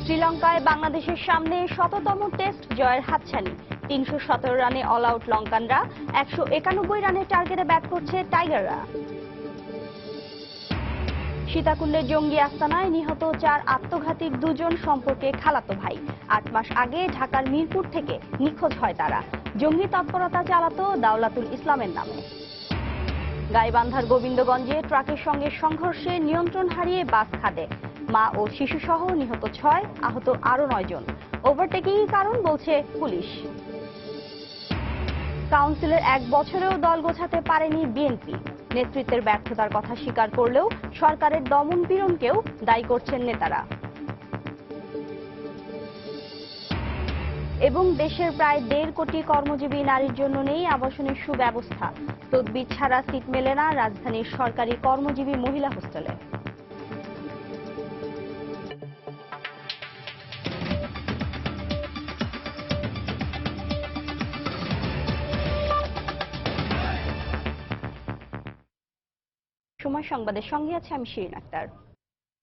শ্রীলঙ্কায় বাংলাদেশের সামনে শততম টেস্ট জয়ের হাতছানি। ৩১৭ রানে অল আউট লঙ্কানরা, ১৯১ রানের টার্গেটে ব্যাট করছে টাইগাররা। সীতাকুণ্ডের জঙ্গি আস্তানায় নিহত ৪ আত্মঘাতীর দুজন সম্পর্কে খালাতো ভাই। ৮ মাস আগে ঢাকার মিরপুর থেকে নিখোঁজ হয় তারা। জঙ্গি তৎপরতা চালাতো দাওলাতুল ইসলামের নামে। গাইবান্ধার গোবিন্দগঞ্জে ট্রাকের সঙ্গে সংঘর্ষে নিয়ন্ত্রণ হারিয়ে বাস খাদে। মা ও শিশুসহ নিহত ৬, আহত আরও ৯ জন। ওভারটেকিং কারণ বলছে পুলিশ। কাউন্সিলের ১ বছরেও দল গোছাতে পারেনি বিএনপি। নেতৃত্বের ব্যর্থতার কথা স্বীকার করলেও সরকারের দমন পীড়নকেও দায়ী করছেন নেতারা। এবং দেশের প্রায় ১.৫ কোটি কর্মজীবী নারীর জন্য নেই আবাসনের সুব্যবস্থা। তদবির ছাড়া সিট মেলে না রাজধানীর সরকারি কর্মজীবী মহিলা হোস্টেলে। সময় সংবাদের সঙ্গে আছে আমি শিরিন আক্তার।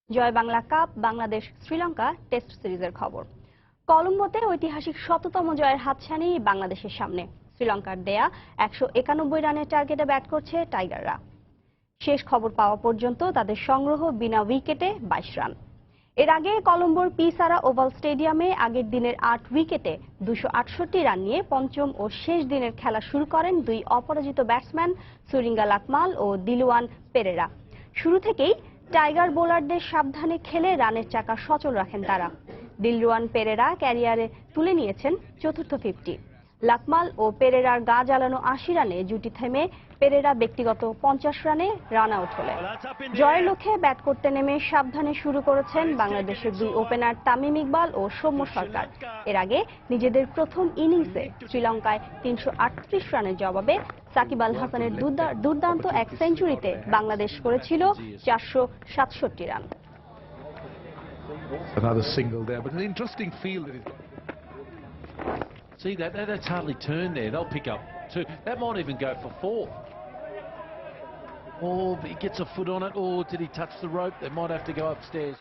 জয় বাংলা কাপ বাংলাদেশ শ্রীলঙ্কা টেস্ট সিরিজের খবর। কলম্বোতে ঐতিহাসিক শততম জয়ের হাতছানি বাংলাদেশের সামনে। শ্রীলঙ্কার দেয়া ১৯১ রানের টার্গেটে ব্যাট করছে টাইগাররা। শেষ খবর পাওয়া পর্যন্ত তাদের সংগ্রহ বিনা উইকেটে ২২ রান। এর আগে কলম্বোর পিসারা ওভাল স্টেডিয়ামে আগের দিনের ৮ উইকেটে ২৬৮ রান নিয়ে পঞ্চম ও শেষ দিনের খেলা শুরু করেন দুই অপরাজিত ব্যাটসম্যান সুরিঙ্গা লাকমাল ও দিলওয়ান পেরেরা। শুরু থেকেই টাইগার বোলারদের সাবধানে খেলে রানের চাকা সচল রাখেন তারা। দিলওয়ান পেরেরা ক্যারিয়ারে তুলে নিয়েছেন চতুর্থ 50। লাকমাল ও পেরেরার গা জ্বালানো ৮০ রানে জুটি থেমে পেরেরা ব্যক্তিগত ৫০ রানে রান আউট হলেন। জয়ের লক্ষ্যে ব্যাট করতে নেমে সাবধানে শুরু করেছেন বাংলাদেশের দুই ওপেনার তামিম ইকবাল ও সৌম্য সরকার। এর আগে নিজেদের প্রথম ইনিংসে শ্রীলঙ্কায় ৩৩৮ রানের জবাবে সাকিব আল হাসানের দুর্দান্ত এক সেঞ্চুরিতে বাংলাদেশ করেছিল ৪৬৭ run. Another single there, but an interesting field that he's got. See that's hardly turned there. They'll pick up 2. That might even go for 4. Oh, he gets a foot on it. Oh, did he touch the rope? They might have to go upstairs.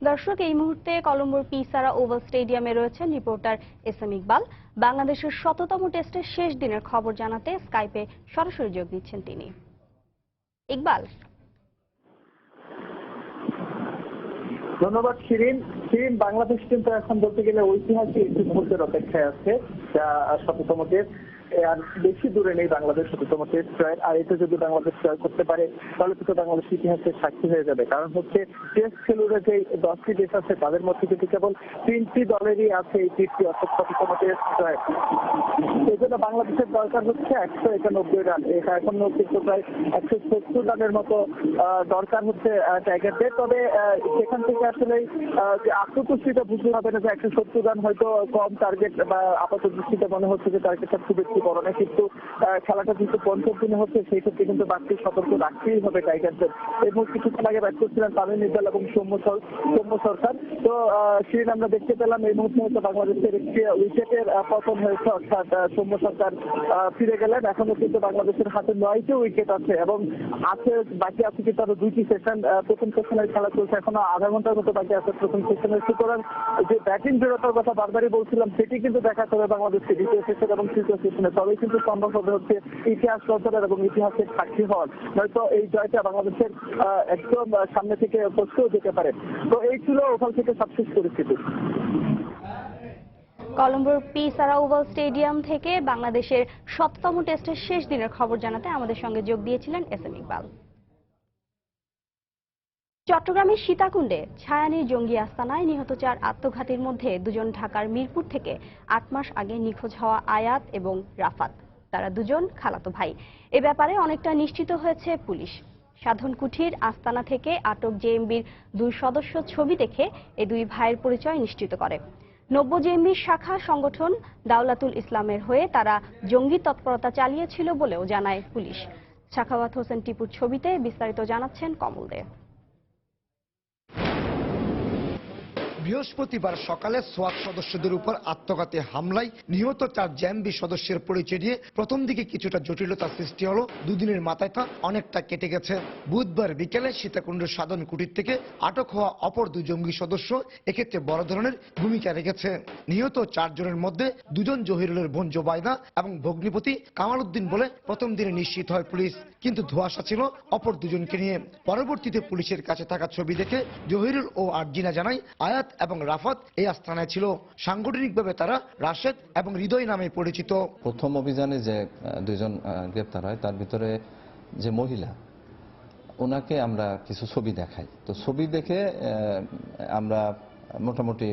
দর্শক, এই মুহূর্তে কলম্বোর পিসারা oval স্টেডিয়ামে রয়েছেন reporter SM Iqbal. বাংলাদেশের শততম টেস্টের শেষ দিনের খবর জানাতে স্কাইপে সরাসরি যোগ দিচ্ছেন তিনি। ইকবাল। ধন্যবাদ শিরিন। বাংলাদেশ কিন্তু এখন বলতে গেলে ঐতিহাসিক একটি মুহূর্তের অপেক্ষায় আছে, যা শততম টেস্ট। আর বেশি দূরে নেই বাংলাদেশ শততম টেস্ট জয়ের। আর এটা যদি বাংলাদেশ জয় করতে পারে তাহলে কিন্তু বাংলাদেশ ইতিহাসের সাক্ষী হয়ে যাবে। কারণ হচ্ছে টেস্ট খেলুড়ে যে 10টি দেশ আছে তাদের মধ্যে কিন্তু কেবল 3টি দলেরই আছে এই কীর্তি, অর্থাৎ শততম টেস্ট জয়। এই জন্য বাংলাদেশের দরকার হচ্ছে ১৯১ রান। এটা এখন কিন্তু প্রায় ১৭০ রানের মতো দরকার হচ্ছে টাইগারদের। তবে সেখান থেকে আসলে আত্মতুষ্টিটা বুঝতে হবে না যে ১৭০ রান হয়তো কম টার্গেট, বা আপাত দৃষ্টিতে মনে হচ্ছে যে টার্গেটটা খুব একটু বড় না, কিন্তু খেলাটা কিন্তু পঞ্চম দিনে হচ্ছে, সেই ক্ষেত্রে কিন্তু বাড়তি সতর্ক রাখতেই হবে টাইগারদের। এর মধ্যে কিছুক্ষণ আগে ব্যাট করছিলেন তামিম ইকবাল এবং সৌম্য সরকার। তো শিরিন, আমরা দেখতে পেলাম এই মুহূর্তে হয়তো বাংলাদেশের একটি উইকেটের পতন হয়েছে, অর্থাৎ সৌম্য সরকার ফিরে গেলেন। এখনো কিন্তু বাংলাদেশের হাতে ৯টি উইকেট আছে এবং বাকি আছে কিন্তু আরো 2টি সেশন। প্রথম সেশনের খেলা চলছে, এখনো আধা ঘন্টার মতো বাকি আছে প্রথম সেশনের। সুতরাং যে ব্যাটিং দৃঢ়তার কথা বারবারই বলছিলাম, সেটি কিন্তু দেখা যাবে বাংলাদেশকে দ্বিতীয় সেশন এবং তৃতীয় সেশনে। তবেই কিন্তু সম্ভব হবে হচ্ছে ইতিহাস রচনার এবং ইতিহাসের সাক্ষী হওয়ার। নয়তো এই জয়টা বাংলাদেশের একদম সামনে থেকে পড়তেও যেতে পারে। তো এই ছিল ওখান থেকে সবশেষ পরিস্থিতি। কলম্বোর পিসারা ওভাল স্টেডিয়াম থেকে বাংলাদেশের শততম টেস্টের শেষ দিনের খবর জানাতে আমাদের সঙ্গে যোগ দিয়েছিলেন এসএম ইকবাল। চট্টগ্রামের সীতাকুণ্ডে ছায়ানীর জঙ্গি আস্তানায় নিহত ৪ আত্মঘাতীর মধ্যে 2 জন ঢাকার মিরপুর থেকে ৮ মাস আগে নিখোঁজ হওয়া আয়াত এবং রাফাত। তারা 2 জন খালাতো ভাই। এ ব্যাপারে অনেকটা নিশ্চিত হয়েছে পুলিশ। সাধন কুঠির আস্তানা থেকে আটক জেএমবির 2 সদস্য ছবি দেখে এই 2 ভাইয়ের পরিচয় নিশ্চিত করে। 90 জেএমবির শাখা সংগঠন দাওলাতুল ইসলামের হয়ে তারা জঙ্গি তৎপরতা চালিয়েছিল বলেও জানায় পুলিশ। সাখাওয়াত হোসেন টিপুর ছবিতে বিস্তারিত জানাচ্ছেন কমল দে। বৃহস্পতিবার সকালে সোয়াত সদস্যদের উপর আত্মঘাতী হামলায় নিহত 4 জেএমবি সদস্যের পরিচয় দিয়ে প্রথম দিকে কিছুটা জটিলতা সৃষ্টি হলো। দুদিনের মাথায় তা অনেকটা কেটে গেছে। বুধবার বিকেলে সীতাকুণ্ডের সাধন কুটির থেকে আটক হওয়া অপর 2 জঙ্গি সদস্য এক্ষেত্রে বড় ধরনের ভূমিকা রেখেছে। নিহত 4 জনের মধ্যে 2 জন জহিরুলের বোন জোবাইদা এবং ভগ্নিপতি কামাল উদ্দিন বলে প্রথম দিনে নিশ্চিত হয় পুলিশ, কিন্তু ধোঁয়াশা ছিল অপর 2 জনকে নিয়ে। পরবর্তীতে পুলিশের কাছে থাকা ছবি দেখে জহিরুল ও আরজিনা জানায় আয়াত এবং রাফাত এই আস্তানায় ছিল। সাংগঠনিকভাবে তারা রাশেদ এবং হৃদয় নামে পরিচিত। প্রথম অভিযানে যে 2 জন গ্রেপ্তার হয় তার ভিতরে যে মহিলা, ওনাকে আমরা কিছু ছবি দেখাই। তো ছবি দেখে আমরা মোটামুটি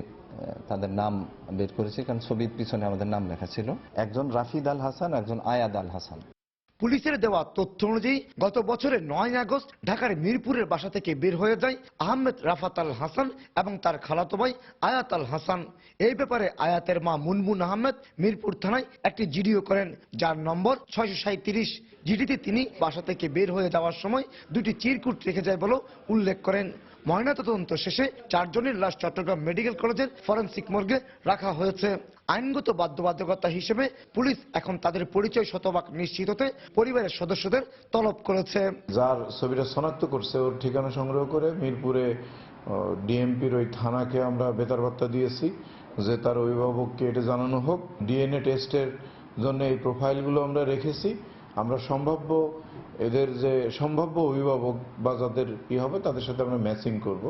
তাদের নাম বের করেছি, কারণ ছবির পিছনে আমাদের নাম লেখা ছিল। একজন রাফিদ আল হাসান, একজন আয়াদ আল হাসান। পুলিশের দেওয়া তথ্য অনুযায়ী গত বছরের 9 আগস্ট ঢাকার মিরপুরের বাসা থেকে বের হয়ে যায় আহমেদ রাফাত আল হাসান এবং তার খালাতো ভাই আয়াত আল হাসান। এই ব্যাপারে আয়াতের মা মুনমুন আহমেদ মিরপুর থানায় একটি জিডিও করেন, যার নম্বর 637। জিডিতে তিনি বাসা থেকে বের হয়ে যাওয়ার সময় 2টি চিরকুট রেখে যায় বলে উল্লেখ করেন। ময়নাতদন্ত শেষে 4 জনের লাশ চট্টগ্রাম মেডিকেল কলেজের ফরেনসিক মর্গে রাখা হয়েছে। আইনগত বাধ্যবাধকতা হিসেবে পুলিশ এখন তাদের পরিচয় শতভাগ নিশ্চিত হতে পরিবারের সদস্যদের তলব করেছে। যার ছবিটা শনাক্ত করছে ওর ঠিকানা সংগ্রহ করে মিরপুরে ডিএমপির ওই থানাকে আমরা বেতার বার্তা দিয়েছি যে তার অভিভাবককে এটা জানানো হোক। ডিএনএ টেস্টের জন্য এই প্রোফাইলগুলো আমরা রেখেছি। আমরা এদের যে সম্ভাব্য অভিভাবক বা যাদের কি হবে তাদের সাথে আমরা ম্যাচিং করব।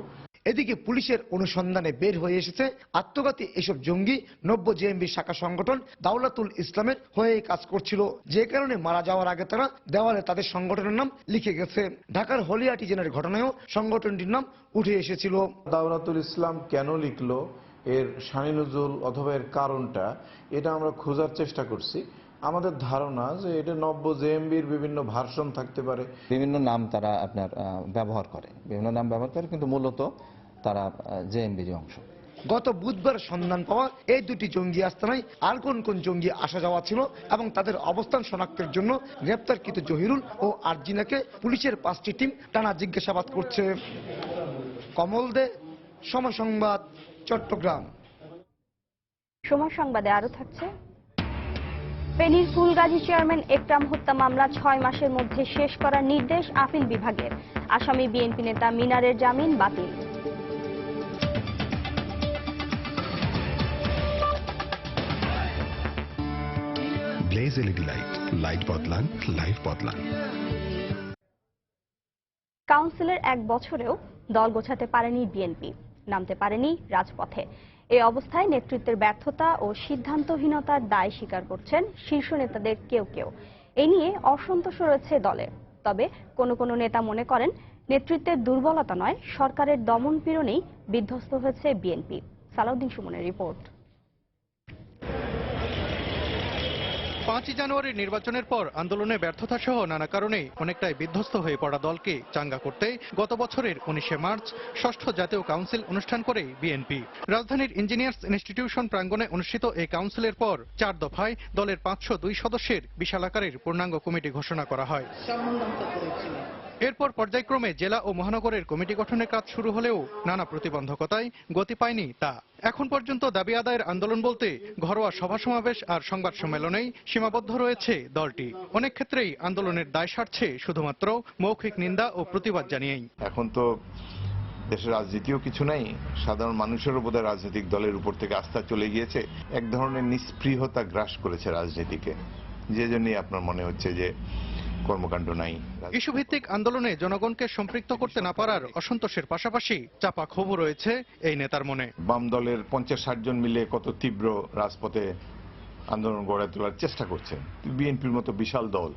এদিকে পুলিশের অনুসন্ধানে বের হয়ে এসেছে আত্মঘাতী এসব জঙ্গি 90 জেএমবি শাখা সংগঠন দাওলাতুল ইসলামের হয়ে কাজ করছিল, যে কারণে মারা যাওয়ার আগে তারা দেওয়ালে তাদের সংগঠনের নাম লিখে গেছে। ঢাকার হলিয়াটিজেনের ঘটনায়ও সংগঠনটির নাম উঠে এসেছিল। দাওলাতুল ইসলাম কেন লিখলো, এর শানি নজুল অথবা এর কারণটা এটা আমরা খোঁজার চেষ্টা করছি। আমাদের ধারণা যে এটা 90 জেএমবির বিভিন্ন ভার্সন থাকতে পারে। বিভিন্ন নাম তারা আপনার ব্যবহার করে, কিন্তু মূলত তারা জেএমবির অংশ। গত বুধবার সন্ধান পাওয়া এই 2টি জঙ্গি আস্তানায় আর কোন কোন জঙ্গি আসা যাওয়া ছিল এবং তাদের অবস্থান শনাক্তের জন্য গ্রেপ্তারকৃত জহিরুল ও আরজিনাকে পুলিশের 5টি টিম টানা জিজ্ঞাসাবাদ করছে। কমল দে, সময় সংবাদ, চট্টগ্রাম। সময় সংবাদে আরো থাকছে, ফেনীর ফুলগাজী চেয়ারম্যান একরাম হত্যা মামলা 6 মাসের মধ্যে শেষ করার নির্দেশ আপিল বিভাগের। আসামি বিএনপি নেতা মিনারের জামিন বাতিল। ব্লেজ এলইডি লাইট বদলান, লাইফ বদলান। কাউন্সিলের 1 বছরেও দল গোছাতে পারেনি বিএনপি, নামতে পারেনি রাজপথে। এই অবস্থায় নেতৃত্বের ব্যর্থতা ও সিদ্ধান্তহীনতার দায় স্বীকার করছেন শীর্ষ নেতাদের কেউ কেউ। এ নিয়ে অসন্তোষ রয়েছে দলে। তবে কোনো নেতা মনে করেন নেতৃত্বের দুর্বলতা নয়, সরকারের দমন পীড়নেই বিধ্বস্ত হয়েছে বিএনপি। সালাউদ্দিন সুমনের রিপোর্ট। 5 জানুয়ারির নির্বাচনের পর আন্দোলনে ব্যর্থতা সহ নানা কারণে অনেকটাই বিধ্বস্ত হয়ে পড়া দলকে চাঙ্গা করতে গত বছরের 19 মার্চ 6ষ্ঠ জাতীয় কাউন্সিল অনুষ্ঠান করে বিএনপি। রাজধানীর ইঞ্জিনিয়ার্স ইনস্টিটিউশন প্রাঙ্গণে অনুষ্ঠিত এই কাউন্সিলের পর 4 দফায় দলের 502 সদস্যের বিশাল আকারের পূর্ণাঙ্গ কমিটি ঘোষণা করা হয়। এরপর পর্যায়ক্রমে জেলা ও মহানগরের কমিটি গঠনের কাজ শুরু হলেও নানা প্রতিবন্ধকতায় গতি পায়নি তা। এখন পর্যন্ত দাবি আদায়ের আন্দোলন বলতে ঘরোয়া সভা সমাবেশ আর সংবাদ সম্মেলনেই সীমাবদ্ধ রয়েছে দলটি। অনেক ক্ষেত্রেই আন্দোলনের দায় সারছে শুধুমাত্র মৌখিক নিন্দা ও প্রতিবাদ জানিয়েই। এখন তো দেশের রাজনীতিও কিছু নাই, সাধারণ মানুষেরও বোধহয় রাজনৈতিক দলের উপর থেকে আস্থা চলে গিয়েছে। এক ধরনের নিস্পৃহতা গ্রাস করেছে রাজনীতিকে, যে জন্যই আপনার মনে হচ্ছে যে কর্মকাণ্ড নাই। ইস্যুভিত্তিক আন্দোলনে জনগণকে সম্পৃক্ত করতে না পারার অসন্তোষের পাশাপাশি চাপা ক্ষোভও রয়েছে এই নেতার মনে। বাম দলের 50-60 জন মিলে কত তীব্র রাজপথে আন্দোলন গড়ে তোলার চেষ্টা করছে। বিএনপির মতো বিশাল দল,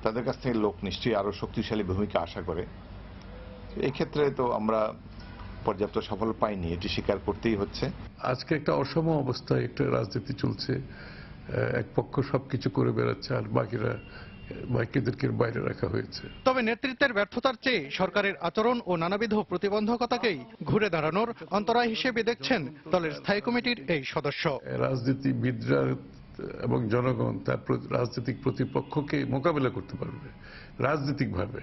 তাদের কাছ থেকে লোক নিশ্চয়ই আরো শক্তিশালী ভূমিকা আশা করে। এই ক্ষেত্রে তো আমরা পর্যাপ্ত সাফল্য পাইনি, এটি স্বীকার করতেই হচ্ছে। আজকে একটা অসম অবস্থায় একটা রাজনীতি চলছে। এক পক্ষ সবকিছু করে বেড়াচ্ছে আর বাকিদেরকে বাইরে রাখা হয়েছে। তবে নেতৃত্বের ব্যর্থতার চেয়ে সরকারের আচরণ ও নানাবিধ প্রতিবন্ধকতাকেই ঘুরে দাঁড়ানোর অন্তরায় হিসেবে দেখছেন দলের স্থায়ী কমিটির এই সদস্য। রাজনীতিবিদরা এবং জনগণ তার রাজনৈতিক প্রতিপক্ষকে মোকাবেলা করতে পারবে রাজনৈতিকভাবে,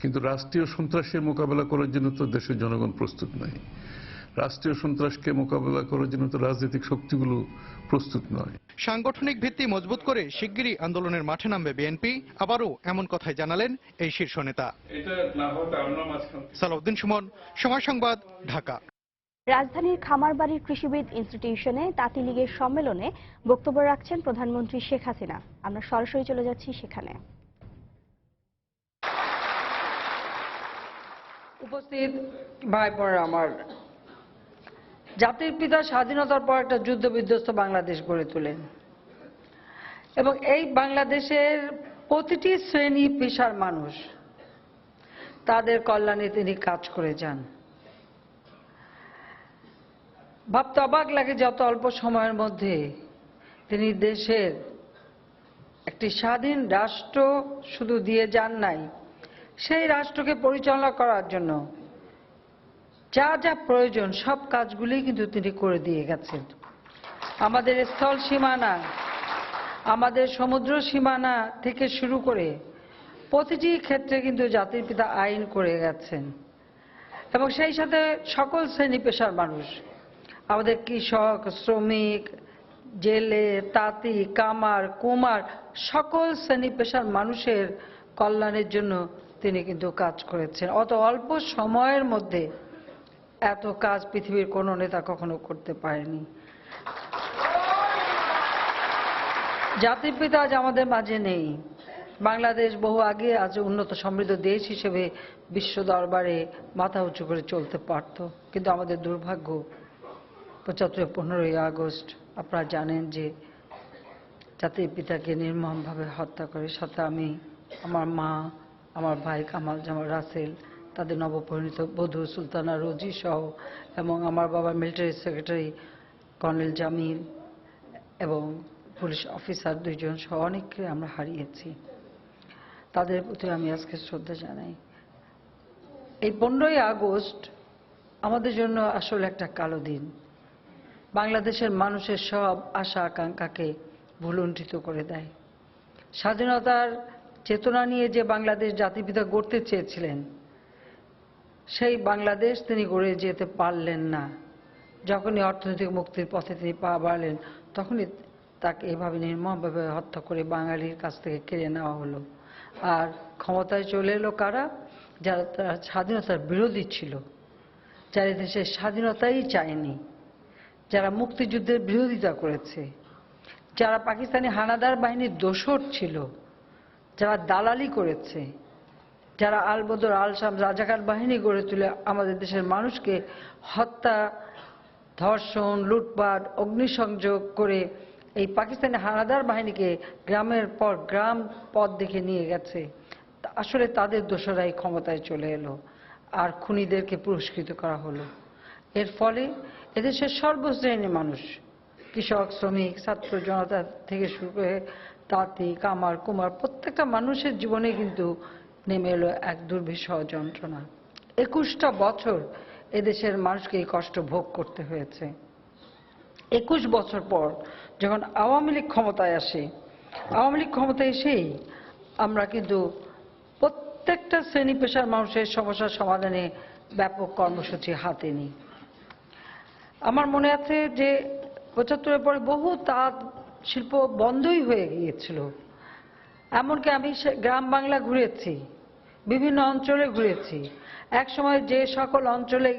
কিন্তু রাষ্ট্রীয় সন্ত্রাসের মোকাবেলা করার জন্য তো দেশের জনগণ প্রস্তুত নাই। রাষ্ট্রীয় সন্ত্রাসকে মোকাবেলা করার জন্য তো রাজনৈতিক শক্তিগুলো প্রস্তুত নয়। সাংগঠনিক ভিত্তি মজবুত করে শিগগিরই আন্দোলনের মাঠে নামবে বিএনপি, আবারও এমন কথাই জানালেন এই শীর্ষ নেতা। সালাউদ্দিন সুমন, সময় সংবাদ, ঢাকা। রাজধানীর খামারবাড়ির কৃষিবিদ ইনস্টিটিউশনে তাঁতি লীগের সম্মেলনে বক্তব্য রাখছেন প্রধানমন্ত্রী শেখ হাসিনা। আমরা সরাসরি চলে যাচ্ছি সেখানে। উপস্থিত ভাই বোনেরা আমার, জাতির পিতা স্বাধীনতার পর একটা যুদ্ধ বিধ্বস্ত বাংলাদেশ গড়ে তোলেন এবং এই বাংলাদেশের প্রতিটি শ্রেণী পেশার মানুষ তাদের কল্যাণে তিনি কাজ করে যান। ভাবতে অবাক লাগে যত অল্প সময়ের মধ্যে তিনি দেশের একটি স্বাধীন রাষ্ট্র শুধু দিয়ে যান নাই, সেই রাষ্ট্রকে পরিচালনা করার জন্য যা যা প্রয়োজন সব কাজগুলি কিন্তু তিনি করে দিয়ে গেছেন। আমাদের স্থল সীমানা, আমাদের সমুদ্র সীমানা থেকে শুরু করে প্রতিটি ক্ষেত্রে কিন্তু জাতির পিতা আইন করে গেছেন এবং সেই সাথে সকল শ্রেণী পেশার মানুষ, আমাদের কৃষক, শ্রমিক, জেলে, তাঁতি, কামার, কুমার, সকল শ্রেণী পেশার মানুষের কল্যাণের জন্য তিনি কিন্তু কাজ করেছেন। অত অল্প সময়ের মধ্যে এত কাজ পৃথিবীর কোনো নেতা কখনো করতে পারেনি। জাতির পিতা আজ আমাদের মাঝে নেই। বাংলাদেশ বহু আগে আজ উন্নত সমৃদ্ধ দেশ হিসেবে বিশ্ব দরবারে মাথা উঁচু করে চলতে পারত, কিন্তু আমাদের দুর্ভাগ্য 15ই আগস্ট আপনারা জানেন যে জাতির পিতাকে নির্মমভাবে হত্যা করে, সাথে আমি, আমার মা, আমার ভাই কামাল জামাল রাসেল, তাদের নবপরিণীত বধূ সুলতানা রোজি সহ এবং আমার বাবার মিলিটারি সেক্রেটারি কর্নেল জামিল এবং পুলিশ অফিসার 2 জন সহ অনেককে আমরা হারিয়েছি। তাদের প্রতি আমি আজকে শ্রদ্ধা জানাই। এই 15ই আগস্ট আমাদের জন্য আসলে একটা কালো দিন। বাংলাদেশের মানুষের সব আশা আকাঙ্ক্ষাকে ভুলুণ্ঠিত করে দেয়। স্বাধীনতার চেতনা নিয়ে যে বাংলাদেশ জাতিপিতা গড়তে চেয়েছিলেন, সেই বাংলাদেশ তিনি গড়ে যেতে পারলেন না। যখনই অর্থনৈতিক মুক্তির পথে তিনি পা বাড়ালেন, তখনই তাকে এভাবে নির্মমভাবে হত্যা করে বাঙালির কাছ থেকে কেড়ে নেওয়া হলো। আর ক্ষমতায় চলে এলো কারা? যারা তার স্বাধীনতার বিরোধী ছিল, যারা দেশের স্বাধীনতাই চায়নি, যারা মুক্তিযুদ্ধের বিরোধিতা করেছে, যারা পাকিস্তানি হানাদার বাহিনীর দোসর ছিল, যারা দালালি করেছে, যারা আলবদর আল শাম রাজাকার বাহিনী গড়ে তুলে আমাদের দেশের মানুষকে হত্যা, ধর্ষণ, লুটপাট, অগ্নিসংযোগ করে এই পাকিস্তানি হানাদার বাহিনীকে গ্রামের পর গ্রাম পথ দেখে নিয়ে গেছে। আসলে তাদের দোসরাই ক্ষমতায় চলে এলো আর খুনিদেরকে পুরস্কৃত করা হলো। এর ফলে এদেশের সর্বশ্রেণীর মানুষ, কৃষক, শ্রমিক, ছাত্র জনতা থেকে শুরু করে তাঁতি, কামার, কুমার, প্রত্যেকটা মানুষের জীবনে কিন্তু নেমে এলো এক দুর্বিষহ যন্ত্রণা। 21টা বছর এদেশের মানুষকে এই কষ্ট ভোগ করতে হয়েছে। 21 বছর পর যখন আওয়ামী লীগ ক্ষমতায় আসে, আওয়ামী লীগ ক্ষমতায় এসেই আমরা কিন্তু প্রত্যেকটা শ্রেণী পেশার মানুষের সমস্যার সমাধানে ব্যাপক কর্মসূচি হাতে নিই। আমার মনে আছে যে 75-এর পরে বহু তাঁত শিল্প বন্ধই হয়ে গিয়েছিল। এমনকি আমি গ্রাম বাংলা ঘুরেছি, বিভিন্ন অঞ্চলে ঘুরেছি। একসময় যে সকল অঞ্চলে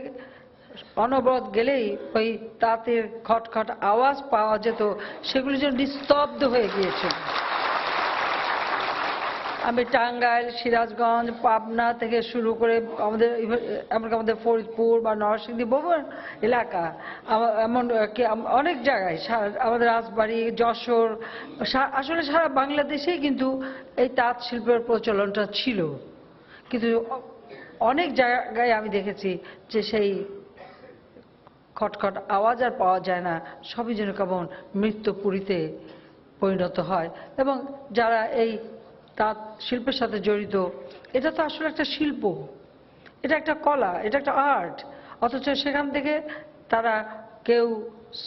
অনবরত গেলেই ওই তাঁতের খটখট আওয়াজ পাওয়া যেত, সেগুলি যেন নিস্তব্ধ হয়ে গিয়েছিল। আমি টাঙ্গাইল, সিরাজগঞ্জ, পাবনা থেকে শুরু করে আমাদের ফরিদপুর বা নরসিংদী বহু এলাকা, এমন অনেক জায়গায়, আমাদের রাজবাড়ী, যশোর, আসলে সারা বাংলাদেশেই কিন্তু এই তাঁত শিল্পের প্রচলনটা ছিল। কিন্তু অনেক জায়গায় আমি দেখেছি যে সেই খটখট আওয়াজ আর পাওয়া যায় না, সবই যেন কেমন মৃত্যুপুরীতে পরিণত হয়। এবং যারা এই তাঁত শিল্পের সাথে জড়িত, এটা তো আসলে একটা শিল্প, এটা একটা কলা, এটা একটা আর্ট, অথচ সেখান থেকে তারা কেউ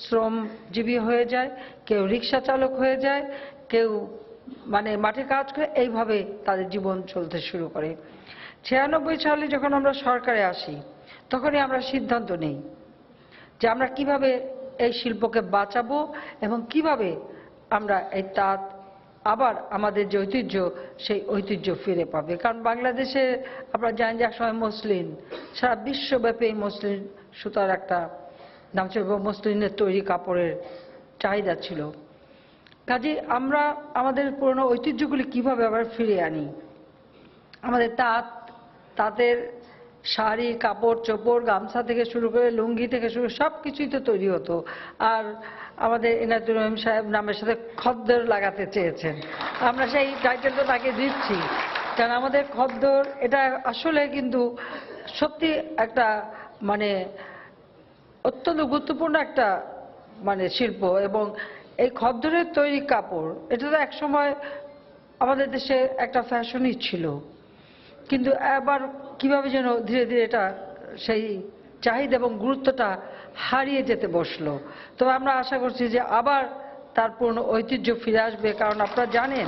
শ্রমজীবী হয়ে যায়, কেউ রিক্সা চালক হয়ে যায়, কেউ মাঠে কাজ করে, এইভাবে তাদের জীবন চলতে শুরু করে। 96 সালে যখন আমরা সরকারে আসি, তখনই আমরা সিদ্ধান্ত নেই যে আমরা কিভাবে এই শিল্পকে বাঁচাবো এবং কিভাবে আমরা এই তাঁত আবার আমাদের যে ঐতিহ্য সেই ঐতিহ্য ফিরে পাবে। কারণ বাংলাদেশে আপনারা জানেন যে একসময় মসলিন, সারা বিশ্বব্যাপী এই মসলিন সুতার একটা নাম ছিল, মসলিনের তৈরি কাপড়ের চাহিদা ছিল। কাজে আমরা আমাদের পুরনো ঐতিহ্যগুলি কিভাবে আবার ফিরে আনি। আমাদের তাঁতের শাড়ি, কাপড় চোপড়, গামছা থেকে শুরু করে লুঙ্গি থেকে শুরু সব কিছুই তো তৈরি হতো। আর আমাদের এনায়েতুর রহিম সাহেব নামের সাথে খদ্দর লাগাতে চেয়েছেন, আমরা সেই টাইটেলটা তাকে দিচ্ছি, কারণ আমাদের খদ্দর এটা আসলে কিন্তু সত্যি একটা মানে অত্যন্ত গুরুত্বপূর্ণ একটা মানে শিল্প। এবং এই খদ্দরের তৈরি কাপড় এটা তো একসময় আমাদের দেশে একটা ফ্যাশনই ছিল, কিন্তু আবার কিভাবে যেন ধীরে ধীরে এটা সেই চাহিদা এবং গুরুত্বটা হারিয়ে যেতে বসলো। তবে আমরা আশা করছি যে আবার তার পূর্ণ ঐতিহ্য ফিরে আসবে। কারণ আপনারা জানেন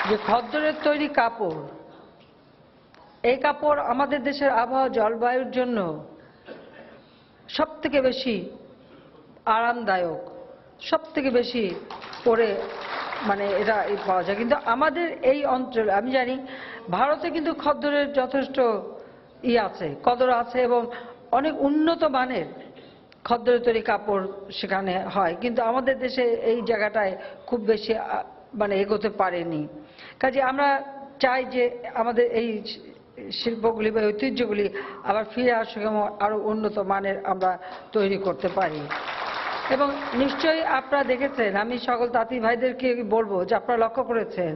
যে খদ্দরের তৈরি কাপড়, এই কাপড় আমাদের দেশের আবহাওয়া জলবায়ুর জন্য সব থেকে বেশি আরামদায়ক, সব থেকে বেশি পরে মানে এটা পাওয়া যায়। কিন্তু আমাদের এই অঞ্চলে আমি জানি ভারতে কিন্তু খদ্দরের যথেষ্ট আছে, কদর আছে এবং অনেক উন্নত মানের খদ্দরের তৈরি কাপড় সেখানে হয়, কিন্তু আমাদের দেশে এই জায়গাটায় খুব বেশি মানে এগোতে পারেনি। কাজে আমরা চাই যে আমাদের এই শিল্পগুলি বা ঐতিহ্যগুলি আবার ফিরে আসুক এবং আরো উন্নত মানের আমরা তৈরি করতে পারি। এবং নিশ্চয়ই আপনারা দেখেছেন, আমি সকল তাঁতি ভাইদেরকে বলবো যে আপনারা লক্ষ্য করেছেন,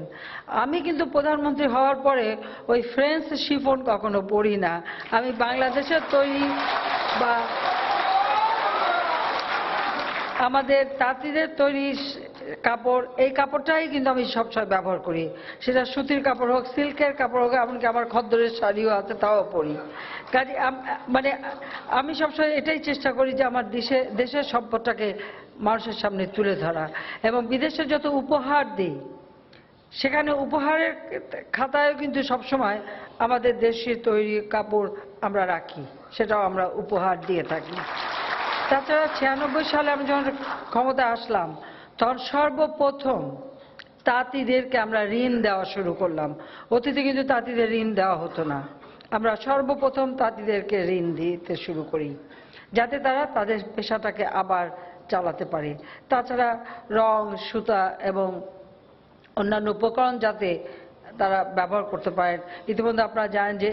আমি কিন্তু প্রধানমন্ত্রী হওয়ার পরে ওই ফ্রেঞ্চ শিফন কখনো পরি না। আমি বাংলাদেশের তৈরি বা আমাদের তাঁতিদের তৈরি কাপড়, এই কাপড়টাই কিন্তু আমি সবসময় ব্যবহার করি, সেটা সুতির কাপড় হোক, সিল্কের কাপড় হোক, এমনকি আমার খদ্দরের শাড়িও আছে তাও পরি। কাজে মানে আমি সবসময় এটাই চেষ্টা করি যে আমার দেশের সম্পদটাকে মানুষের সামনে তুলে ধরা। এবং বিদেশে যত উপহার দিই সেখানে উপহারের খাতায়ও কিন্তু সবসময় আমাদের দেশে তৈরি কাপড় আমরা রাখি, সেটাও আমরা উপহার দিয়ে থাকি। তাছাড়া 96 সালে আমি যখন ক্ষমতায় আসলাম তখন সর্বপ্রথম তাঁতিদেরকে আমরা ঋণ দেওয়া শুরু করলাম। অতীতে কিন্তু তাঁতিদের ঋণ দেওয়া হতো না, আমরা সর্বপ্রথম তাঁতিদেরকে ঋণ দিতে শুরু করি যাতে তারা তাদের পেশাটাকে আবার চালাতে পারে। তাছাড়া রং, সুতা এবং অন্যান্য উপকরণ যাতে তারা ব্যবহার করতে পারেন। ইতিমধ্যে আপনারা জানেন যে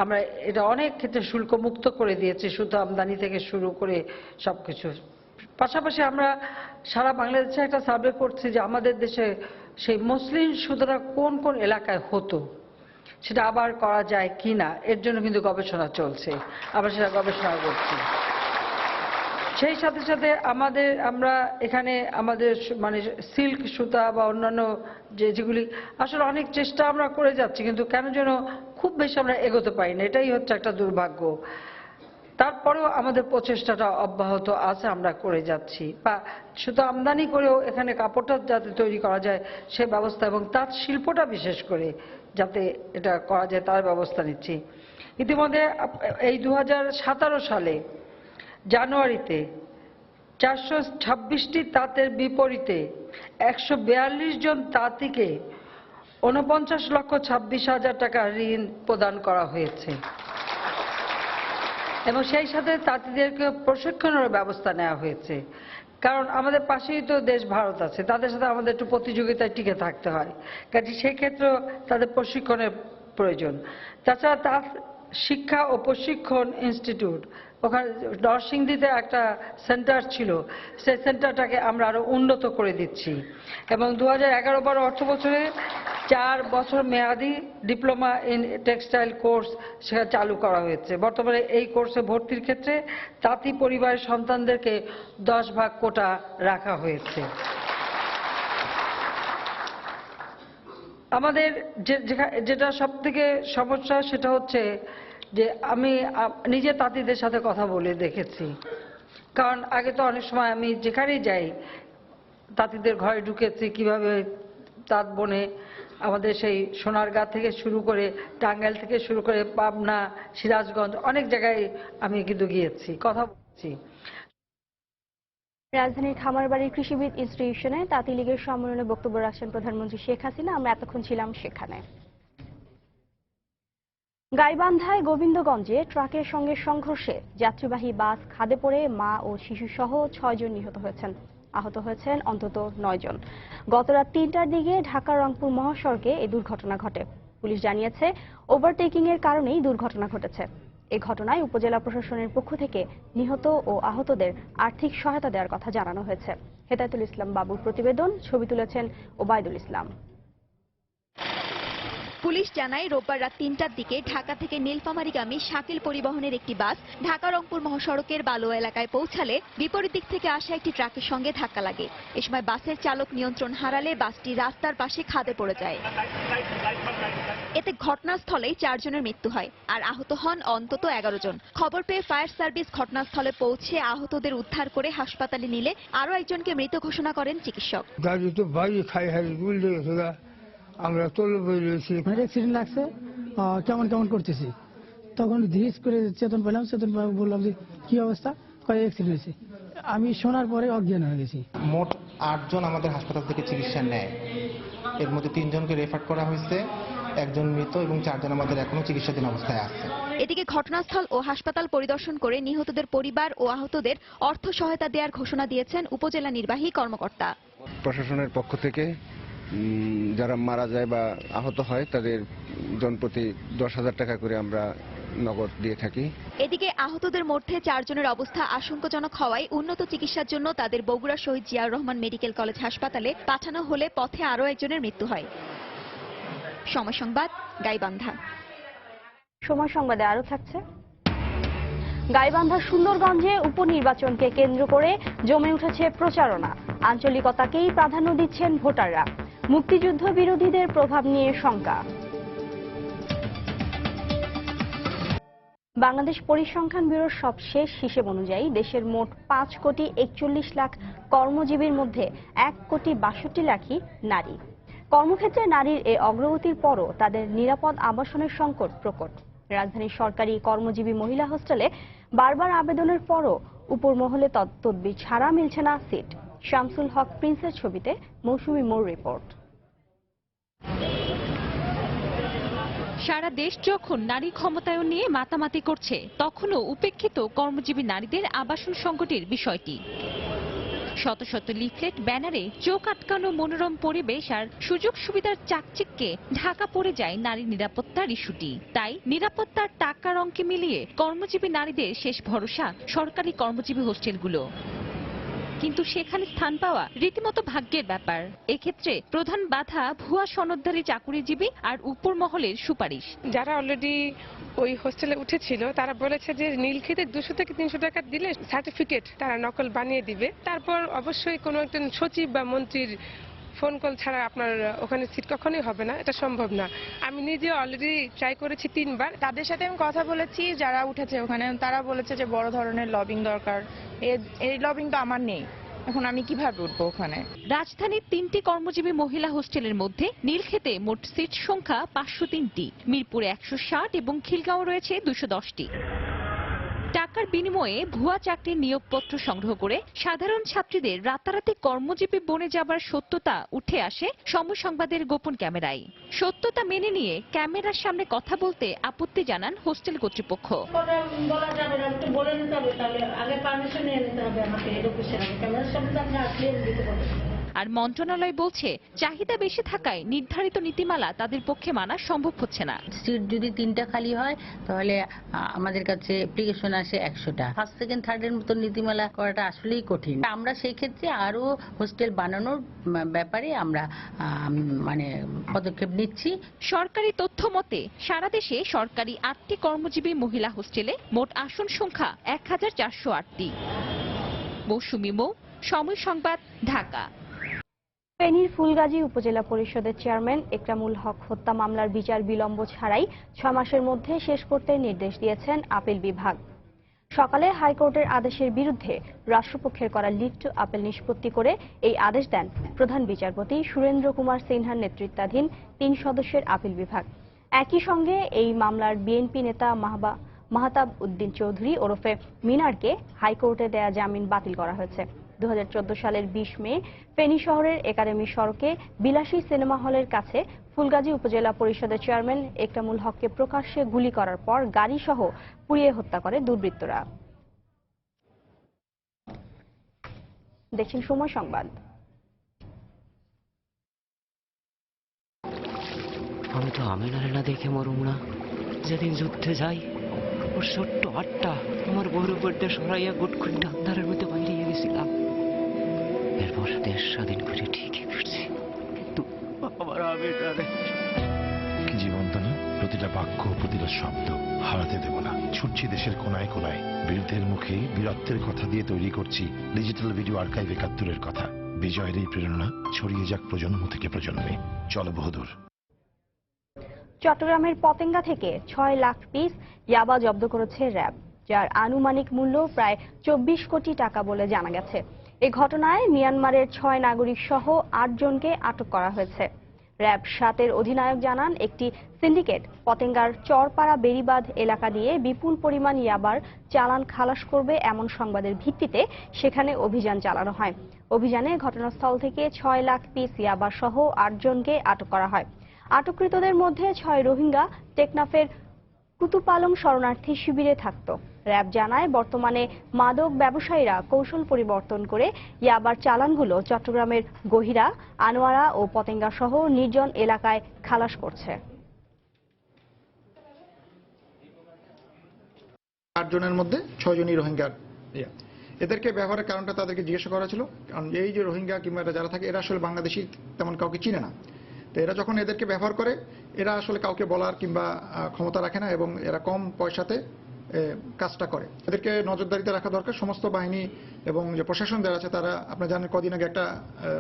আমরা এটা অনেক ক্ষেত্রে শুল্ক মুক্ত করে দিয়েছি, সুতা আমদানি থেকে শুরু করে সবকিছু। পাশাপাশি আমরা সারা বাংলাদেশে একটা সার্ভে করছি যে আমাদের দেশে সেই মসলিন সুতাটা কোন কোন এলাকায় হতো সেটা আবার করা যায় কিনা, এর জন্য কিন্তু গবেষণা চলছে, আমরা সেটা গবেষণা করছি। সেই সাথে সাথে আমরা এখানে আমাদের মানে সিল্ক সুতা বা অন্যান্য যেগুলি আসলে অনেক চেষ্টা আমরা করে যাচ্ছি, কিন্তু কেন যেন খুব বেশি আমরা এগোতে পারি না, এটাই হচ্ছে একটা দুর্ভাগ্য। তারপরেও আমাদের প্রচেষ্টাটা অব্যাহত আছে, আমরা করে যাচ্ছি। বা সুতা আমদানি করেও এখানে কাপড়টা যাতে তৈরি করা যায় সে ব্যবস্থা, এবং তাঁত শিল্পটা বিশেষ করে যাতে এটা করা যায় তার ব্যবস্থা নিচ্ছি। ইতিমধ্যে এই 2017 সালে জানুয়ারিতে 426টি তাঁতের বিপরীতে 142 জন তাঁতিকে 49,26,000 টাকা ঋণ প্রদান করা হয়েছে। এবং সেই সাথে তাঁতিদেরকে প্রশিক্ষণের ব্যবস্থা নেওয়া হয়েছে, কারণ আমাদের পাশেই তো দেশ ভারত আছে, তাদের সাথে আমাদের একটু প্রতিযোগিতায় টিকে থাকতে হয়, কাজে সেই ক্ষেত্রে তাদের প্রশিক্ষণের প্রয়োজন। তাছাড়া তাঁত শিক্ষা ও প্রশিক্ষণ ইনস্টিটিউট, ওখানে নরসিংদীতে একটা সেন্টার ছিল, সেই সেন্টারটাকে আমরা আরো উন্নত করে দিচ্ছি। এবং 2011-12 অর্থ বছরে 4 বছর মেয়াদী ডিপ্লোমা ইন টেক্সটাইল কোর্স সেটা চালু করা হয়েছে। বর্তমানে এই কোর্সে ভর্তির ক্ষেত্রে তাঁতি পরিবারের সন্তানদেরকে 10 ভাগ কোটা রাখা হয়েছে। আমাদের যেটা সব থেকে সমস্যা সেটা হচ্ছে যে আমি নিজে তাঁতিদের সাথে কথা বলে দেখেছি, কারণ আগে তো অনেক সময় আমি যেখানেই যাই তাঁতিদের ঘরে ঢুকেছি, কিভাবে তাঁত বনে আমাদের সেই সোনারগাঁ থেকে শুরু করে টাঙ্গাইল থেকে শুরু করে পাবনা, সিরাজগঞ্জ অনেক জায়গায় আমি কিন্তু গিয়েছি কথা রাজধানীর খামারবাড়ির কৃষিবিদ ইনস্টিটিউশনে তাঁতি লীগের সম্মেলনে বক্তব্য রাখছেন প্রধানমন্ত্রী শেখ হাসিনা। আমরা এতক্ষণ ছিলাম সেখানে। গাইবান্ধায় গোবিন্দগঞ্জে ট্রাকের সঙ্গে সংঘর্ষে যাত্রীবাহী বাস খাদে পড়ে মা ও শিশুসহ 6 জন নিহত হয়েছেন। আহত হয়েছেন অন্তত 9 জন। গতরাত 3টার দিকে ঢাকা রংপুর মহাসড়কে এই দুর্ঘটনা ঘটে। পুলিশ জানিয়েছে ওভারটেকিং এর কারণেই দুর্ঘটনা ঘটেছে। এই ঘটনায় উপজেলা প্রশাসনের পক্ষ থেকে নিহত ও আহতদের আর্থিক সহায়তা দেওয়ার কথা জানানো হয়েছে। হেদায়েতুল ইসলাম বাবুর প্রতিবেদন, ছবি তুলেছেন ওবায়দুল ইসলাম। পুলিশ জানায় রোববার রাত 3টার দিকে ঢাকা থেকে নীলফামারীগামী শাকিল পরিবহনের একটি বাস ঢাকা রংপুর মহাসড়কের বালুয়া এলাকায় পৌঁছালে বিপরীত দিক থেকে আসা একটি ট্রাকের সঙ্গে ধাক্কা লাগে। এ সময় বাসের চালক নিয়ন্ত্রণ হারালে বাসটি রাস্তার পাশে খাদে পড়ে যায়। এতে ঘটনাস্থলেই 4 জনের মৃত্যু হয় আর আহত হন অন্তত 11 জন। খবর পেয়ে ফায়ার সার্ভিস ঘটনাস্থলে পৌঁছে আহতদের উদ্ধার করে হাসপাতালে নিলে আরও একজনকে মৃত ঘোষণা করেন চিকিৎসক। আমরা চলে বেরিয়েছি, অ্যাক্সিডেন্ট লাগছে, কেমন কেমন করতেছি। তখন ধীরে করে চেতন পেলাম, চেতন বললাম যে কি অবস্থা, কয়েক অ্যাক্সিডেন্ট হয়েছে। আমি শোনার পরে অজ্ঞান হয়ে গেছি। মোট 8 জন আমাদের হাসপাতাল থেকে চিকিৎসা নেয়। এর মধ্যে 3 জনকে রেফার করা হয়েছে, 1 জন মৃত এবং 4 জন আমাদের এখনো চিকিৎসাধীন অবস্থায় আছে। এদিকে ঘটনাস্থল ও হাসপাতাল পরিদর্শন করে নিহতদের পরিবার ও আহতদের অর্থ সহায়তা দেওয়ার ঘোষণা দিয়েছেন উপজেলা নির্বাহী কর্মকর্তা। প্রশাসনের পক্ষ থেকে যারা মারা যায় বা আহত হয় তাদের জনপ্রতি 10,000 টাকা করে আমরা নগদ দিয়ে থাকি। এদিকে আহতদের মধ্যে 4 জনের অবস্থা আশঙ্কাজনক হওয়ায় উন্নত চিকিৎসার জন্য তাদের বগুড়া শহীদ জিয়াউর রহমান মেডিকেল কলেজ হাসপাতালে পাঠানো হলে পথে আরও একজনের মৃত্যু হয়। সময় সংবাদ, গাইবান্ধা। সময় সংবাদে আরো থাকছে। গাইবান্ধা সুন্দরগঞ্জে উপনির্বাচনকে কেন্দ্র করে জমে উঠেছে প্রচারণা। আঞ্চলিকতাকেই প্রাধান্য দিচ্ছেন ভোটাররা। মুক্তিযুদ্ধ বিরোধীদের প্রভাব নিয়ে শঙ্কা। বাংলাদেশ পরিসংখ্যান ব্যুরোর সবশেষ হিসেব অনুযায়ী দেশের মোট 5,41 লাখ কর্মজীবীর মধ্যে 1,62 লাখই নারী। কর্মক্ষেত্রে নারীর এই অগ্রগতির পরও তাদের নিরাপদ আবাসনের সংকট প্রকট। রাজধানীর সরকারি কর্মজীবী মহিলা হোস্টেলে বারবার আবেদনের পরও উপর মহলে তদবির ছাড়া মিলছে না সিট। শামসুল হক প্রিন্সের ছবিতে মৌসুমী মোর রিপোর্ট। সারা দেশ যখন নারী ক্ষমতায়ন নিয়ে মাতামাতি করছে, তখনও উপেক্ষিত কর্মজীবী নারীদের আবাসন সংকটের বিষয়টি। শত শত লিফলেট, ব্যানারে চোখ আটকানো মনোরম পরিবেশ আর সুযোগ সুবিধার চাকচিক্যে ঢাকা পড়ে যায় নারী নিরাপত্তার ইস্যুটি। তাই নিরাপত্তার টাকার অঙ্কে মিলিয়ে কর্মজীবী নারীদের শেষ ভরসা সরকারি কর্মজীবী হোস্টেলগুলো। কিন্তু সেখানে স্থান পাওয়া রীতিমতো ভাগ্যের ব্যাপার। এক্ষেত্রে প্রধান বাধা ভুয়া সনদধারী চাকুরিজীবী আর উপর মহলের সুপারিশ। যারা অলরেডি ওই হোস্টেলে উঠেছিল তারা বলেছে যে নীলক্ষেতে 200 থেকে 300 টাকা দিলে সার্টিফিকেট তারা নকল বানিয়ে দিবে। তারপর অবশ্যই কোনো একজন সচিব বা মন্ত্রীর ফোন কল ছাড়া আপনার ওখানে সিট কখনোই হবে না, এটা সম্ভব না। আমি নিজে অলরেডি ট্রাই করেছি 3 বার। তাদের সাথে আমি কথা বলেছি যারা উঠেছে ওখানে, তারা বলেছে যে বড় ধরনের লবিং দরকার। এই লবিং তো আমার নেই, এখন আমি কিভাবে উঠবো ওখানে। রাজধানীর 3টি কর্মজীবী মহিলা হোস্টেলের মধ্যে নীলক্ষেতে মোট সিট সংখ্যা 503টি, মিরপুরে 160 এবং খিলগাঁও রয়েছে 210টি। টাকার বিনিময়ে ভুয়া চাকরির নিয়োগপত্র সংগ্রহ করে সাধারণ ছাত্রীদের রাতারাতি কর্মজীবী বনে যাবার সত্যতা উঠে আসে সময় সংবাদের গোপন ক্যামেরায়। সত্যতা মেনে নিয়ে ক্যামেরার সামনে কথা বলতে আপত্তি জানান হোস্টেল কর্তৃপক্ষ। আর মন্ত্রণালয় বলছে চাহিদা বেশি থাকায় নির্ধারিত নীতিমালা তাদের পক্ষে মানা সম্ভব হচ্ছে না। সিট যদি 3টা খালি হয় তাহলে আমাদের কাছে অ্যাপ্লিকেশন আসে 100টা। ফার্স্ট সেকেন্ড থার্ডের মতো নীতিমালা করাটা আসলেই কঠিন। আমরা সেই ক্ষেত্রে আরো হোস্টেল বানানোর ব্যাপারে আমরা পদক্ষেপ নিচ্ছি। সরকারি তথ্য মতে সারা দেশে সরকারি 8টি কর্মজীবী মহিলা হোস্টেলে মোট আসন সংখ্যা 1408টি। মৌসুমী মৌ, সময় সংবাদ, ঢাকা। ফেনীর ফুলগাজী উপজেলা পরিষদের চেয়ারম্যান একরামুল হক হত্যা মামলার বিচার বিলম্ব ছাড়াই 6 মাসের মধ্যে শেষ করতে নির্দেশ দিয়েছেন আপিল বিভাগ। সকালে হাইকোর্টের আদেশের বিরুদ্ধে রাষ্ট্রপক্ষের করা লিভ টু আপিল নিষ্পত্তি করে এই আদেশ দেন প্রধান বিচারপতি সুরেন্দ্র কুমার সিনহার নেতৃত্বাধীন 3 সদস্যের আপিল বিভাগ। একই সঙ্গে এই মামলার বিএনপি নেতা মাহতাব উদ্দিন চৌধুরী ওরফে মিনারকে হাইকোর্টে দেয়া জামিন বাতিল করা হয়েছে। 2014 সালের 20 মে ফেনী শহরের একাডেমি সড়কে বিলাসী সিনেমা হলের কাছে ফুলগাজী উপজেলা পরিষদের চেয়ারম্যান একরামুল হককে প্রকাশ্যে গুলি করার পর গাড়িসহ পুড়িয়ে হত্যা করে দুর্বৃত্তরা। দেখছেন সময় সংবাদ। আমি তো আমিনারে না দেখে মরুম না। যেদিন যুদ্ধে যাই ওর ছোট্ট হাতটা আমার বড় উপরটা সরাইয়া গুটখুট্টা আন্ধারের মধ্যে বাইরে গেছিলাম। এরপর দেশ স্বাধীন করে ঠিকই ফিরছি, কিন্তু আমার আমিনারে জীবন্ত না, প্রতিটা বাক্য প্রতিটা শব্দ হারাতে দেব না। ছুটছি দেশের কোনায় কোনায়, বিরুদ্ধের মুখে বীরত্বের কথা দিয়ে তৈরি করছি ডিজিটাল ভিডিও আর্কাইভ ৭১-এর কথা। বিজয়ের এই প্রেরণা ছড়িয়ে যাক প্রজন্ম থেকে প্রজন্মে। চলো বহুদূর। চট্টগ্রামের পতেঙ্গা থেকে ৬ লাখ পিস ইয়াবা জব্দ করেছে র্যাব, যার আনুমানিক মূল্য প্রায় ২৪ কোটি টাকা বলে জানা গেছে। এই ঘটনায় মিয়ানমারের ৬ নাগরিক সহ ৮ জনকে আটক করা হয়েছে। র্যাব ৭-এর অধিনায়ক জানান, একটি সিন্ডিকেট পতেঙ্গার চরপাড়া বেড়িবাঁধ এলাকা দিয়ে বিপুল পরিমাণ ইয়াবার চালান খালাস করবে এমন সংবাদের ভিত্তিতে সেখানে অভিযান চালানো হয়। অভিযানে ঘটনাস্থল থেকে ৬ লাখ পিস ইয়াবা সহ ৮ জনকে আটক করা হয়। আটককৃতদের মধ্যে ৬ রোহিঙ্গা টেকনাফের কুতুপালং শরণার্থী শিবিরে থাকত। র্যাব জানায়, বর্তমানে মাদক ব্যবসায়ীরা কৌশল পরিবর্তন করে ইয়াবার চালানগুলো চট্টগ্রামের গহিরা, আনোয়ারা ও পতেঙ্গা সহ নির্জন এলাকায় খালাস করছে। ৮ জনের মধ্যে ৬ জনই রোহিঙ্গার। এদেরকে ব্যবহারের কারণটা তাদেরকে জিজ্ঞাসা করা ছিল, কারণ এই যে রোহিঙ্গা কিংবা যারা থাকে এরা আসলে বাংলাদেশি তেমন কাউকে চিনে না। তো এরা যখন এদেরকে ব্যবহার করে, এরা আসলে কাউকে বলার কিংবা ক্ষমতা রাখে না এবং এরা কম পয়সাতে কাজটা করে। এদেরকে নজরদারিতে রাখা দরকার। সমস্ত বাহিনী এবং যে প্রশাসন যারা আছে তারা, আপনারা জানেন কদিন আগে একটা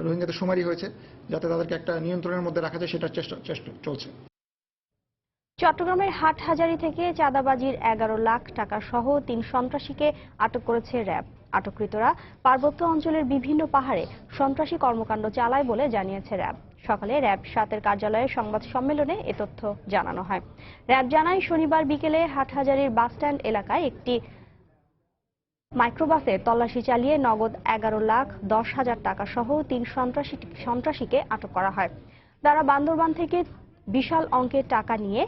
রোহিঙ্গাদের শুমারি হয়েছে, যাতে তাদেরকে একটা নিয়ন্ত্রণের মধ্যে রাখা যায় সেটার চেষ্টা চলছে। চট্টগ্রামের হাটহাজারী থেকে চাঁদাবাজির ১১ লাখ টাকা সহ ৩ সন্ত্রাসীকে আটক করেছে র্যাব। আটককৃতরা পার্বত্য অঞ্চলের বিভিন্ন পাহাড়ে সন্ত্রাসী কর্মকাণ্ড চালায় বলে জানিয়েছে র্যাব। সকালে র্যাব ৭-এর কার্যালয়ে সংবাদ সম্মেলনে এ তথ্য জানানো হয়। র্যাব জানায়, শনিবার বিকেলে হাটহাজারীর বাসস্ট্যান্ড এলাকায় একটি মাইক্রোবাসে তল্লাশি চালিয়ে নগদ ১১,১০,০০০ টাকা সহ ৩ সন্ত্রাসীকে আটক করা হয়। তারা বান্দরবান থেকে বিশাল অঙ্কের টাকা নিয়ে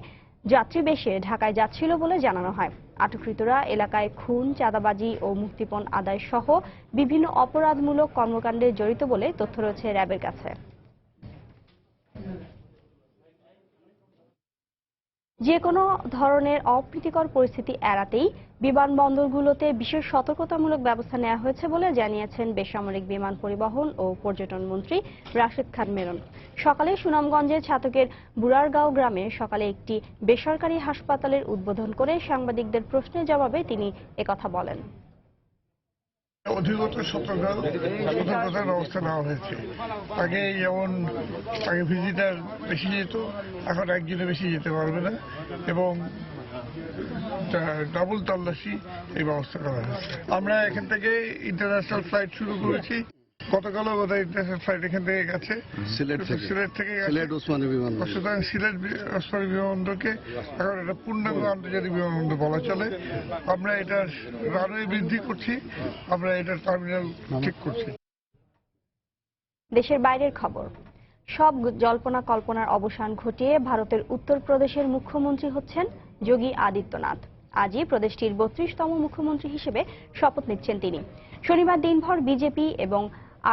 যাত্রী বেশে ঢাকায় যাচ্ছিল বলে জানানো হয়। আটককৃতরা এলাকায় খুন, চাঁদাবাজি ও মুক্তিপণ আদায় সহ বিভিন্ন অপরাধমূলক কর্মকাণ্ডে জড়িত বলে তথ্য রয়েছে র্যাবের কাছে। যে কোনো ধরনের অপ্রীতিকর পরিস্থিতি এড়াতেই বিমানবন্দরগুলোতে বিশেষ সতর্কতামূলক ব্যবস্থা নেওয়া হয়েছে বলে জানিয়েছেন বেসামরিক বিমান পরিবহন ও পর্যটন মন্ত্রী রাশেদ খান মেনন। সকালে সুনামগঞ্জের ছাতকের বুড়ারগাঁও গ্রামে সকালে একটি বেসরকারি হাসপাতালের উদ্বোধন করে সাংবাদিকদের প্রশ্নের জবাবে তিনি একথা বলেন। অধিকতর সতর্কতার ব্যবস্থা নেওয়া হয়েছে। আগে যেমন ভিজিটার বেশি যেত, এখন একজনে বেশি যেতে পারবে না এবং ডাবল তল্লাশি এই ব্যবস্থা করা হয়েছে। আমরা এখান থেকে ইন্টারন্যাশনাল ফ্লাইট শুরু করেছি। গতকালও বোধহয় ইন্টারন্যাশনাল ফ্লাইট এখান থেকে গেছে, সিলেট থেকে ওসমানী বিমানবন্দর। সুতরাং সিলেট ওসমানী বিমানবন্দরকে এখন একটা পূর্ণাঙ্গ আন্তর্জাতিক বিমানবন্দর বলা চলে। আমরা এটার রানওয়ে বৃদ্ধি করছি, আমরা এটার টার্মিনাল ঠিক করছি। দেশের বাইরের খবর। সব জল্পনা কল্পনার অবসান ঘটিয়ে ভারতের উত্তরপ্রদেশের মুখ্যমন্ত্রী হচ্ছেন যোগী আদিত্যনাথ। আজই প্রদেশটির ৩২তম মুখ্যমন্ত্রী হিসেবে শপথ নিচ্ছেন তিনি। শনিবার দিনভর বিজেপি এবং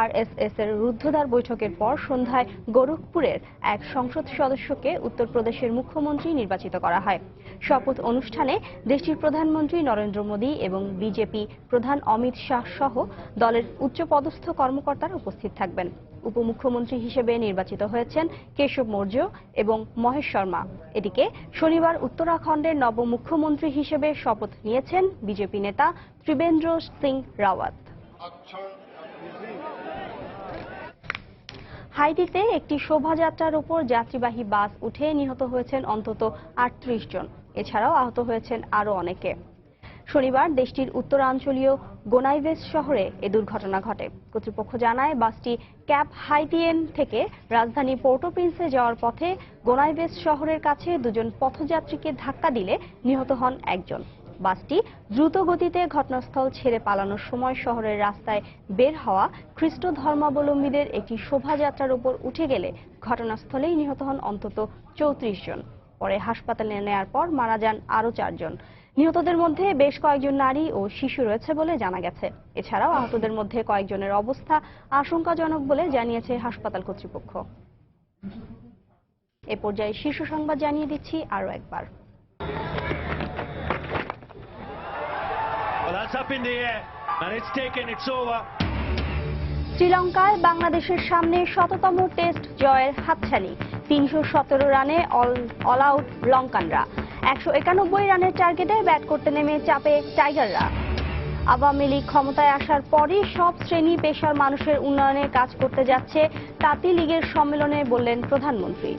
আরএসএস এর রুদ্ধদ্বার বৈঠকের পর সন্ধ্যায় গোরখপুরের এক সংসদ সদস্যকে উত্তরপ্রদেশের মুখ্যমন্ত্রী নির্বাচিত করা হয়। শপথ অনুষ্ঠানে দেশটির প্রধানমন্ত্রী নরেন্দ্র মোদী এবং বিজেপি প্রধান অমিত শাহ সহ দলের উচ্চপদস্থ কর্মকর্তারা উপস্থিত থাকবেন। উপমুখ্যমন্ত্রী হিসেবে নির্বাচিত হয়েছেন কেশব মৌর্য এবং মহেশ শর্মা। এদিকে শনিবার উত্তরাখণ্ডের নবম মুখ্যমন্ত্রী হিসেবে শপথ নিয়েছেন বিজেপি নেতা ত্রিবেন্দ্র সিং রাওয়াত। হাইতিতে একটি শোভাযাত্রার উপর যাত্রীবাহী বাস উঠে নিহত হয়েছেন অন্তত ৩৮ জন। এছাড়াও আহত হয়েছেন আরও অনেকে। শনিবার দেশটির উত্তরাঞ্চলীয় গোনাইভেস শহরে এ দুর্ঘটনা ঘটে। কর্তৃপক্ষ জানায়, বাসটি ক্যাপ হাইতিয়েন থেকে রাজধানী পোর্টো প্রিন্সে যাওয়ার পথে গোনাইভেস শহরের কাছে দুজন পথযাত্রীকে ধাক্কা দিলে নিহত হন একজন। বাসটি দ্রুত গতিতে ঘটনাস্থল ছেড়ে পালানোর সময় শহরের রাস্তায় বের হওয়া খ্রিস্ট ধর্মাবলম্বীদের একটি শোভাযাত্রার উপর উঠে গেলে ঘটনাস্থলেই নিহত হন অন্তত 34 জন। পরে হাসপাতালে নেয়ার পর মারা যান আরও 4 জন। নিহতদের মধ্যে বেশ কয়েকজন নারী ও শিশু রয়েছে বলে জানা গেছে। এছাড়াও আহতদের মধ্যে কয়েকজনের অবস্থা আশঙ্কাজনক বলে জানিয়েছে হাসপাতাল কর্তৃপক্ষ। এ পর্যায়ে শীর্ষ সংবাদ জানিয়ে দিচ্ছি আরও একবার। শ্রীলঙ্কায় বাংলাদেশের সামনে ১৭তম টেস্ট জয়ের হাতছানি। ৩১৭ রানে অল আউট লঙ্কানরা। ১৯১ রানের টার্গেটে ব্যাট করতে নেমে চাপে টাইগাররা। আওয়ামী লীগ ক্ষমতায় আসার পরই সব শ্রেণী পেশার মানুষের উন্নয়নে কাজ করতে যাচ্ছে তাঁতি লীগের সম্মেলনে বললেন প্রধানমন্ত্রী।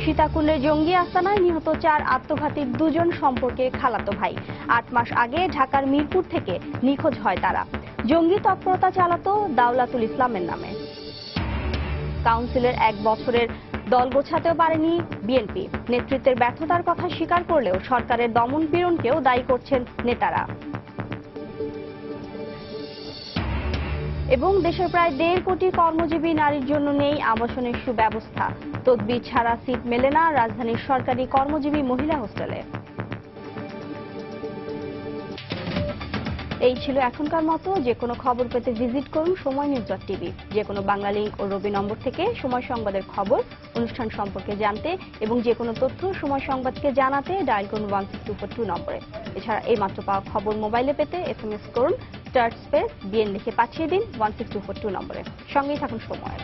সীতাকুণ্ডের জঙ্গি আস্তানায় নিহত 4 আত্মঘাতীর 2 জন সম্পর্কে খালাতো ভাই। 8 মাস আগে ঢাকার মিরপুর থেকে নিখোঁজ হয় তারা। জঙ্গি তৎপরতা চালাতো দাওলাতুল ইসলামের নামে। কাউন্সিলের 1 বছরের দল গোছাতেও পারেনি বিএনপি। নেতৃত্বের ব্যর্থতার কথা স্বীকার করলেও সরকারের দমন পীড়নকেও দায়ী করছেন নেতারা। এবং দেশের প্রায় 1.5 কোটি কর্মজীবী নারীর জন্য নেই আবাসনের সুব্যবস্থা। তদবির ছাড়া সিট মেলে না রাজধানীর সরকারি কর্মজীবী মহিলা হোস্টেলে। এই ছিল এখনকার মতো। যে কোনো খবর পেতে ভিজিট করুন সময়নিউজ.tv। যে কোনো বাংলা লিংক ও রবি নম্বর থেকে সময় সংবাদের খবর, অনুষ্ঠান সম্পর্কে জানতে এবং যে কোনো তথ্য সময় সংবাদকে জানাতে ডায়াল করুন 16242 নম্বরে। এছাড়া এই মাত্র পাওয়া খবর মোবাইলে পেতে SMS করুন *BN লিখে পাঠিয়ে দিন 16242 নম্বরে। সঙ্গেই থাকুন সময়।